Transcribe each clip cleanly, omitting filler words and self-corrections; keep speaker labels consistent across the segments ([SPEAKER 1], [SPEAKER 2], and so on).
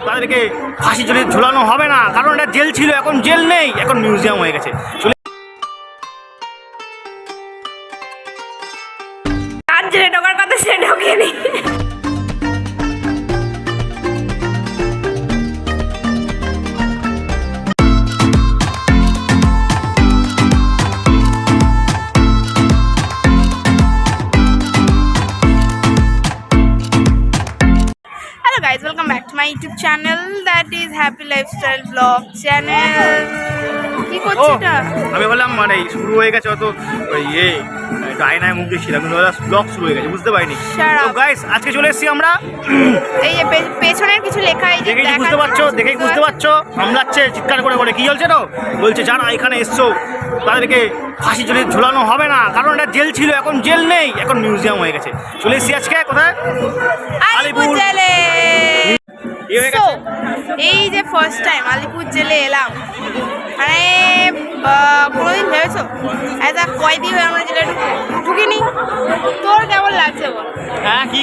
[SPEAKER 1] তাদেরকে ফাঁসি ঝুলানো হবে না, কারণ এটা জেল ছিল, এখন জেল নেই, এখন মিউজিয়াম হয়ে গেছে।
[SPEAKER 2] জেলে ঢোকার কথা সে ঢোকেনি। Guys, welcome back to my YouTube channel, that is Happy Lifestyle Vlog channel. কি করছিস এটা?
[SPEAKER 1] আমি বললাম মানে শুরু হয়ে গেছে, অত ডাইনায় মুখ দিয়েছিলাম, কিন্তু ব্লগ শুরু হয়ে গেছে, বুঝতে পারিনি। তো গাইস, আজকে চলে এসেছি আমরা,
[SPEAKER 2] এই যে পেছনের কিছু লেখা, এই যে
[SPEAKER 1] দেখেই বুঝতে পারছো আমলাচ্ছে চিৎকার করে বলে, কি চলছে তো বলছে, যারা এখানে এসছো তাদেরকে ফাঁসি ঝুলানো হবে না, কারণ এটা জেল ছিল, এখন জেল নেই, এখন মিউজিয়াম হয়ে গেছে। চলে এসেছি আজকে কোথায়?
[SPEAKER 2] আলিপুর জেলে। এই যে ফার্স্ট টাইম আলিপুর জেলে এলাম, মানে কোনোদিন ভেবেছো এজ আ কয়েদি হয়ে আমরা জেলে ঢুকিনি? তোর কেমন লাগছে বল?
[SPEAKER 1] হ্যাঁ, কি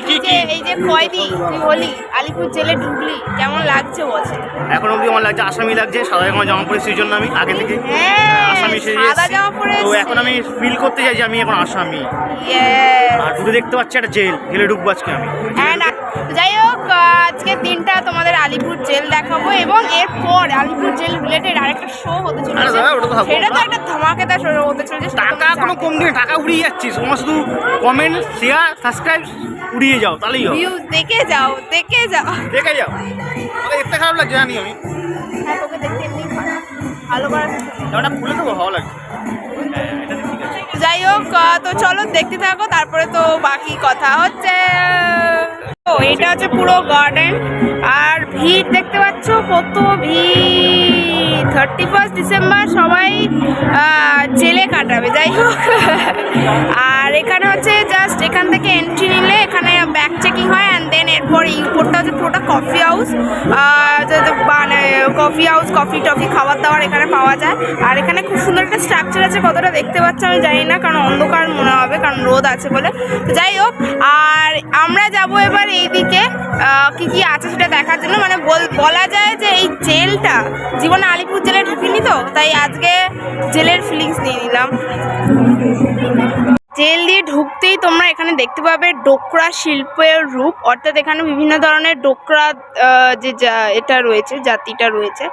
[SPEAKER 2] এই যে কয়েদি তুই হলি, আলিপুর জেলে ঢুকলি, কেমন লাগছে বলছে?
[SPEAKER 1] এখন অবধি আমার লাগছে আসামি লাগছে, সাদা জামা পরেছি জন্য আমি আগে থেকে আসামি সেজে
[SPEAKER 2] সাদা জামা পরে,
[SPEAKER 1] তো এখন আমি ফিল করতে চাই যে আমি এখন আসামি। আর দূরে দেখতে পাচ্ছি একটা জেলে ঢুকবো আজকে আমি।
[SPEAKER 2] যাই হোক, আজকের দিনটা তোমাদের আলিপুর জেল দেখাবো, এবং এরপর আলিপুর জেল রিলেটেড আরেকটা শো হতে চলেছে, সেটা তো একটা ধামাকেদার শো হতে চলেছে।
[SPEAKER 1] টাকা কোনো কম দিনে টাকা উড়িয়ে যাচ্ছিস, তোমার শুধু কমেন্ট, শেয়ার, সাবস্ক্রাইব উড়িয়ে যাও, তাহলেই হবে।
[SPEAKER 2] ভিউজ দেখে যাও।
[SPEAKER 1] ওকে দেখতে খারাপ লাগছে জানি আমি।
[SPEAKER 2] হ্যাঁ, তোকে দেখতে এমনি ভালো করার
[SPEAKER 1] ওটা খুলে দেবো, ভালো লাগছে।
[SPEAKER 2] যাই হোক, তো চলো দেখতে থাকো, তারপরে তো বাকি কথা হচ্ছে। তো এটা হচ্ছে পুরো গার্ডেন, আর ভিড় দেখতে পাচ্ছ, কত ভিড়। 31 ডিসেম্বর সবাই জেলে কাটাবে। যাই হোক, আর এখানে হচ্ছে জাস্ট এখান থেকে এন্ট্রি নিলে এখানে ব্যাক চেকিং হয়, অ্যান্ড দেন এরপর এই উপরটা হচ্ছে পুরোটা কফি হাউস, মানে কফি টফি খাবার দাবার এখানে পাওয়া যায়। আর এখানে খুব সুন্দর একটা স্ট্রাকচার আছে, কতটা দেখতে পাচ্ছ আমি জানি না, কারণ অন্ধকার মনে হবে, কারণ রোদ আছে বলে। তো যাই হোক, আর আমরা যাব এবার এইদিকে কি আছে সেটা দেখার জন্য। মানে বলা যায় যে এই জেলটা, জীবনে আলিপুর জেলে ঢুকিনি তো, তাই আজকে জেলের ফিলিংস নিয়ে নিলাম। জেল দিয়ে ঢুকতেই তোমরা এখানে দেখতে পাবে ডোকরা শিল্পের রূপ, অর্থাৎ এখানে বিভিন্ন ধরনের ডোকরা যে এটা রয়েছে, জাতিটা রয়েছে,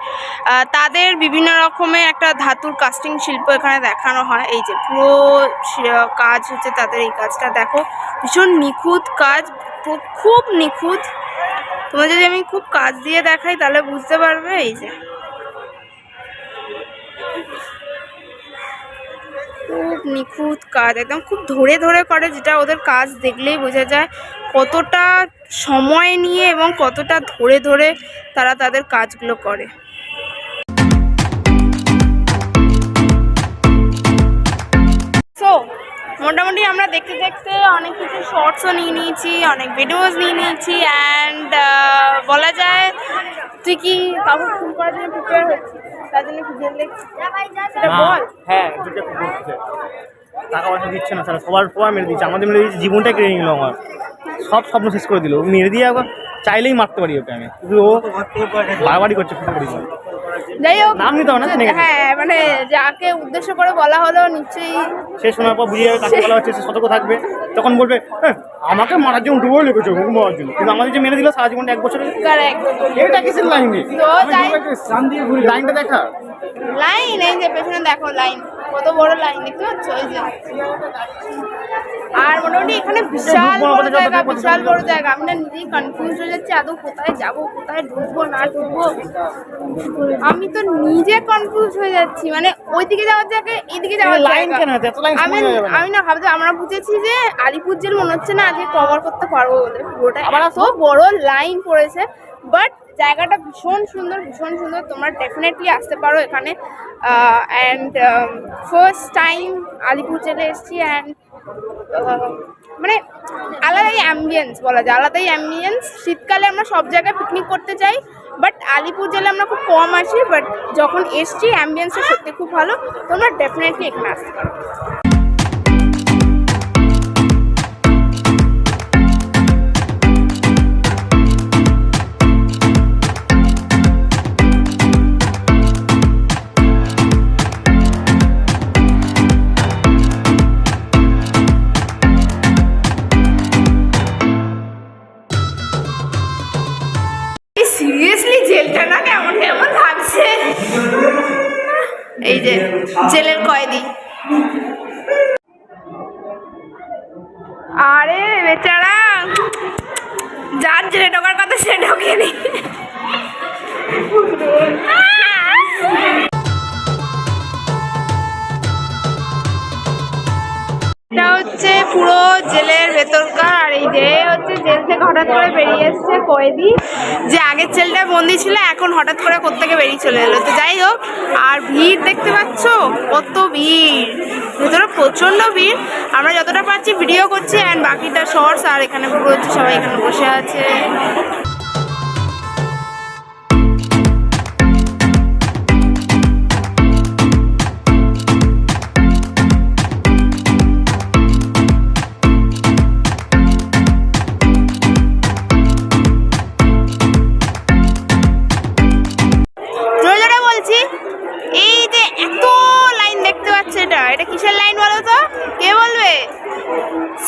[SPEAKER 2] তাদের বিভিন্ন রকমের একটা ধাতুর কাস্টিং শিল্প এখানে দেখানো হয়। এই যে পুরো কাজ হচ্ছে তাদের, এই কাজটা দেখো, ভীষণ নিখুঁত কাজ, খুব নিখুঁত। তোমার যদি আমি খুব কাজ দিয়ে দেখাই তাহলে বুঝতে পারবে। এই যে খুব নিখুঁত কাজ, একদম খুব ধরে করে, যেটা ওদের কাজ দেখলেই বোঝা যায় কতটা সময় নিয়ে এবং কতটা ধরে তারা তাদের কাজগুলো করে। সো মোটামুটি আমরা দেখতে অনেক কিছু শর্টসও নিয়ে নিয়েছি, অনেক ভিডিওস নিয়ে নিয়েছি, অ্যান্ড বলা যায় তুই কি কাপড় ফুল করার জন্য প্রিপেয়ার হচ্ছিস, তার জন্য কি জেল দেখছিস সেটা বল।
[SPEAKER 1] হ্যাঁ, টাকা পয়সা দিচ্ছে না, সবার মেরে দিচ্ছে, আমাদের মেরে দিচ্ছে, জীবনটাই কেড়ে নিল, আমার সব স্বপ্ন শেষ করে দিল। মেরে দিয়ে একবার চাইলেই মারতে পারি ওকে আমি, কিন্তু ও বাড়াবাড়ি করছে।
[SPEAKER 2] যাই হোক,
[SPEAKER 1] নাম নিতে হবে না।
[SPEAKER 2] হ্যাঁ, মানে যাকে উদ্দেশ্য করে বলা হলো নিশ্চয়ই
[SPEAKER 1] সে শোনার পর বুঝে যাবে কাকে বলা হচ্ছে, সে সতর্ক থাকবে, তখন বলবে হ্যাঁ আমাকে মারার জন্য ডুবো লেগেছে, হুকুম মারার জন্য, কিন্তু আমাদের যে মেরে দিল সারা জীবনটা 1 বছরে, এটা কিসের লাইন? লাইনটা দেখা,
[SPEAKER 2] লাইন এই যে পেছনে দেখো, লাইন কত বড় লাইন দেখতে পাচ্ছ, এই যে। আর মোটামুটি এখানে বিশাল বড় জায়গা, আমি না নিজেই কনফিউজ হয়ে যাচ্ছি, আদৌ কোথায় যাবো, কোথায় ঢুকবো না ঢুকবো, আমি তো নিজে কনফিউজ হয়ে যাচ্ছি। মানে ওইদিকে যাওয়ার জায়গায় এইদিকে যাওয়ার জায়গা, আমি না ভাবছি, আমরা বুঝেছি যে আলিপুর জেল মনে হচ্ছে না আজকে কভার করতে পারবো বলে, পুরোটা এত বড় লাইন পড়েছে। বাট জায়গাটা ভীষণ সুন্দর, তোমরা ডেফিনেটলি আসতে পারো এখানে। অ্যান্ড ফার্স্ট টাইম আলিপুর জেলে এসেছি, অ্যান্ড মানে আলাদাই অ্যাম্বিয়েন্স বলা যায়, শীতকালে আমরা সব জায়গায় পিকনিক করতে চাই, বাট আলিপুর জেলে আমরা খুব কম আসি, বাট যখন এসছি অ্যাম্বিয়েন্সটা সত্যি খুব ভালো, তোমরা ডেফিনেটলি এখানে আসতে পারো। যে জেলের কয়েদি। আরে বেচারা যার জেলে ঢোকার কথা সে ঢোকেনি। এটা হচ্ছে পুরো জেলের ভেতরকার, আর এই যে হচ্ছে জেল থেকে হঠাৎ করে বেরিয়ে এসছে কয়েদি, যে আগের জেলটা বন্দি ছিল এখন হঠাৎ করে কোত্থেকে বেরিয়ে চলে এলো। তো যাই হোক, আর ভিড় দেখতে পাচ্ছ কত ভিড়, ভেতরে প্রচণ্ড ভিড়। আমরা যতটা পারছি ভিডিও করছি, অ্যান্ড বাকিটা শর্টস। আর এখানে পুরো হচ্ছে সবাই এখানে বসে আছে। এই যে এত লাইন দেখতে পাচ্ছ, এটা কিসের লাইন বলো তো? কে বলবে?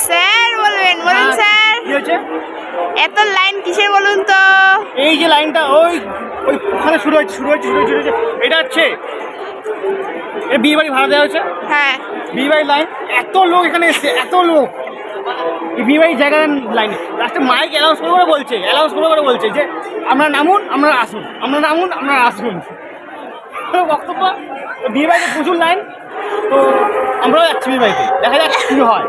[SPEAKER 2] স্যার বলবেন, বলুন স্যার।
[SPEAKER 1] কি হচ্ছে
[SPEAKER 2] এত লাইন কিসের বলুন তো?
[SPEAKER 1] এই যে লাইনটা ওখানে শুরু হচ্ছে। এটা হচ্ছে বিয়ে বাড়ি ভাড়া দেওয়া হয়েছে।
[SPEAKER 2] হ্যাঁ,
[SPEAKER 1] বিয়ে বাড়ির লাইন, এত লোক এখানে এসছে, এত লোক এই বিয়ে বাড়ির জায়গার লাইনে। লাস্টে মাইক অ্যানাউন্স করে বলছে যে আমরা নামুন, আমরা আসুন, আমরা নামুন, আমরা আসুন। বক্তব্য, বিয়ে বাড়িতে প্রচুর লাইন। তো আমরাও যাচ্ছি বিয়ে বাড়িতে, দেখা যাক কী হয়।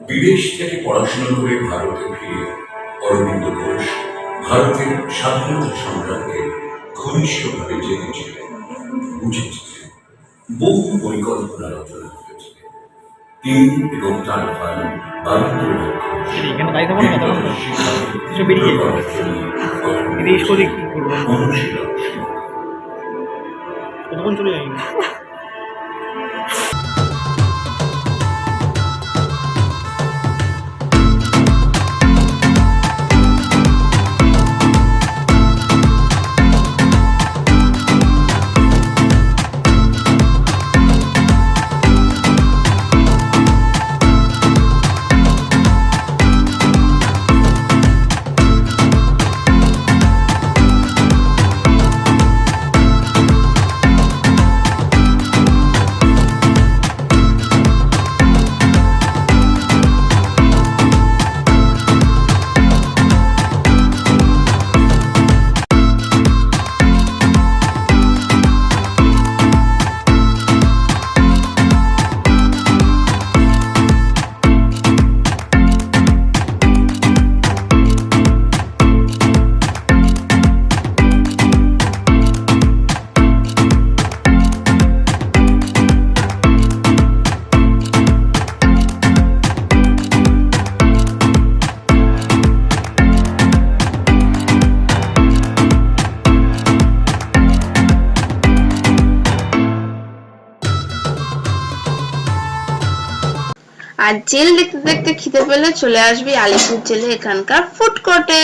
[SPEAKER 3] বিদেশ থেকে পড়াশোনা করে ভারতে ফিরে অরবিন্দ ঘোষ ভারতের স্বাধীনতা সংগ্রামকে ঘনিষ্ঠভাবে জেনেছিলেন, বুঝেছিলেন, বহু পরিকল্পনা রচনা করেছিলেন। তিনি এবং তার ভাই বারুদ
[SPEAKER 1] কতক্ষণ চলে যায়নি।
[SPEAKER 4] আর জেল দেখতে দেখতে খিদে পেলে চলে আসবি আলিপুর জেলে এখানকার ফুড কোর্টে।